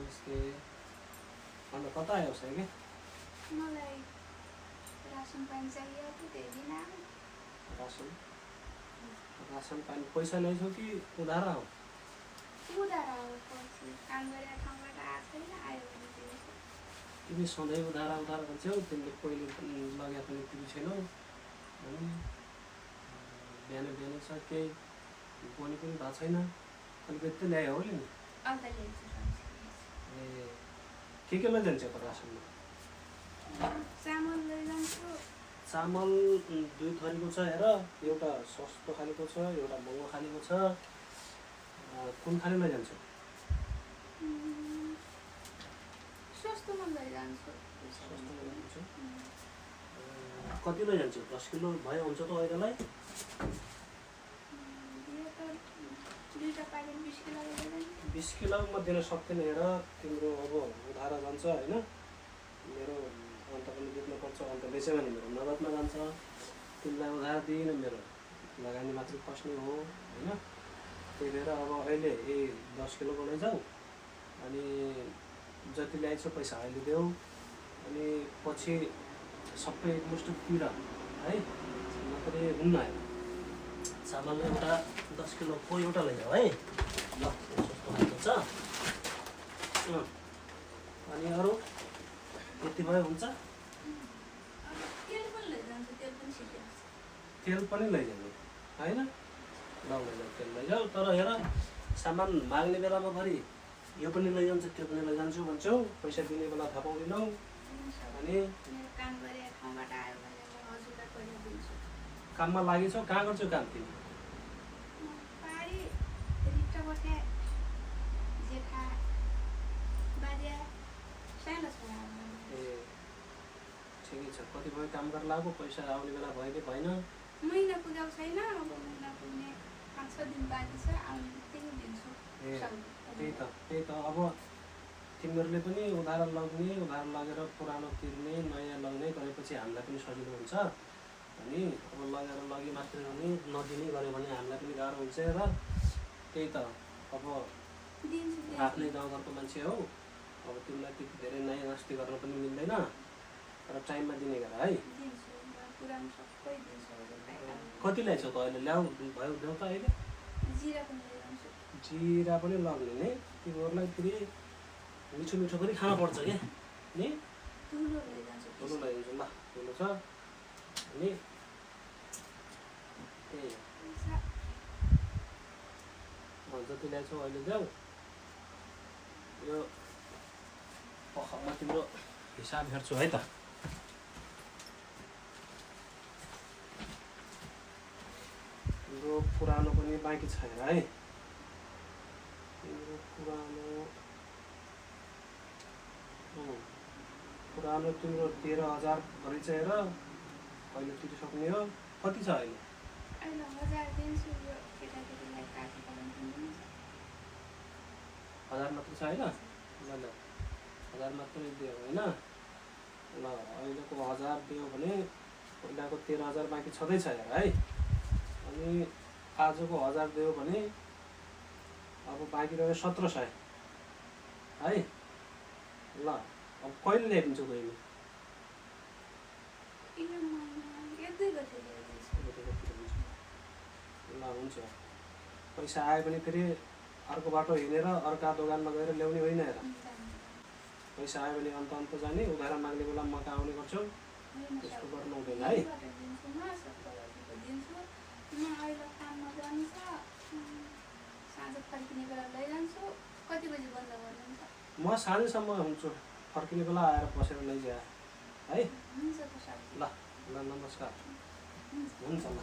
नमस्ते। अन्त कता आयो साइके? मलाई रासन पानी चाहियो थियो त्यही दिन आएको। रासन पानी पैसा ल्याइछौ कि उधार आऊ? उधार आयो पछि काम गरेर ठाउँबाट आएको छैन, आयो भने दिन्छु। तिमी सधैँ उधार भन्छौ, तिमीले पहिले लगे पनि तिमी छैनौ। बिहान छ केही बनी पनि भएको छैन, अलिकति त ल्यायो होला नि। अन्त ल्यान्छु ए के लैजान्छ त रासनमा? चामल लैजान्छु। चामल दुई थरीको छ हेर, एउटा सस्तो खालेको छ, एउटा महँगो खालेको छ। कुन खाले लैजान्छौ? सस्तोमा लैजान्छु। कति लैजान्छौ? 10 किलो भए हुन्छ त अहिलेलाई? यो त दुईटा प्याकेट 20 किलो लैजान्छु। 20 किलोमा दिन सक्दैन हेर, तिम्रो अब उधार जान्छ होइन। मेरो अन्त पनि बेच्नुपर्छ, अन्त बेच्यो भने मेरो नगदमा जान्छ। तिमीलाई उधार दिइनँ, मेरो लगानी मात्रै फस्ने हो होइन। त्यही भएर अब अहिले 10 किलोको लैजाऊ, अनि जति ल्याइछौ पैसा अहिले देऊ, अनि पछि सबै एकमुष्ट तिर है, नत्र हुन्न होइन। चामल एउटा 10 किलोको एउटा लैजाऊ है, ल सस्तो खालको छ। अनि अरू यति भयो हुन्छ? तेल पनि लैजान्छु, तेल पनि छिटो आउँछ। तेल पनि लैजानु होइन, ल लैजाऊ, तेल लैजाऊ। तर हेर, सामान माग्ने बेलामा घरि यो पनि लैजान्छु त्यो पनि लैजान्छु भन्छौ, पैसा दिने बेला थाहा पाउँदैनौ। अनि काम गरेर ठाउँबाट आयो भने म हजुरलाई पैसा दिन्छु। काममा लागेछौ? कहाँ गर्छौ काम तिमी? पारी रिक्टा बसे जेठा बाजे सानो छोरा। ए ठिकै छ। कति भयो काम गरेर लाग्यो? पैसा आउने बेला भयो कि भएन? महिना पुग्यो छैन, अब महिना पुग्ने 5-6 दिन बाँकी छ, आउने बित्तिकै दिन्छु। ए त्यही त अब तिमीहरूले पनि उधार लग्ने, उधार लगेर पुरानो तिर्ने, नयाँ लग्ने गरेपछि हामीलाई पनि सजिलो हुन्छ। अनि अब लगे मात्रै भने नदिने गऱ्यो भने हामीलाई पनि गाह्रो हुन्छ र त्यही त अब आफ्नै गाउँघरको मान्छे हौ, अब तिमीलाई त्यति धेरै नयाँ नस्ती गर्न पनि मिल्दैन, तर टाइममा दिने गर है। कति ल्याइछौ त अहिले? ल्याउ भयो देऊ त अहिले। जिरा पनि लग्ने नि, तिमीहरूलाई फेरि मिठो मिठो पनि खानु पर्छ क्या नि। ठुलो लैजान्छु, ल ठुलो छ। अनि त्यही जति ल्याइछौ अहिले देऊ। यो पखमा तिम्रो हिसाब हेर्छु है त। तिम्रो पुरानो पनि बाँकी छ हेर है। तिम्रो पुरानो तिम्रो 13,000 रहेछ हेर, अहिले तिरिसक्ने हो। कति छ अहिले? 1000 दिन्छु। यो केटाकेटीलाई काटी पकाउनु 1000 मात्रै छ होइन? ल 1000 मात्रै दियो होइन। ल अहिलेको 1000 दियो भने पहिलाको 13,000 बाँकी छँदैछ हेर है। अनि आजको 1000 दियो भने अब बाँकी रह्यो 1700 है। ल अब कहिले ल्याइदिन्छौ बहिनी? ल हुन्छ। पैसा आयो भने फेरि अर्को बाटो हिँडेर अर्का दोकानमा गएर ल्याउने होइन हेर। पैसा आयो भने अन्त जाने, उधार माग्ने बेला म कहाँ आउने गर्छौ, त्यस्तो गर्नु हुँदैन है। म साँझसम्म हुन्छु, फर्किने बेला आएर बसेर लैजा है। ल ल नमस्कार। हुन्छ ल।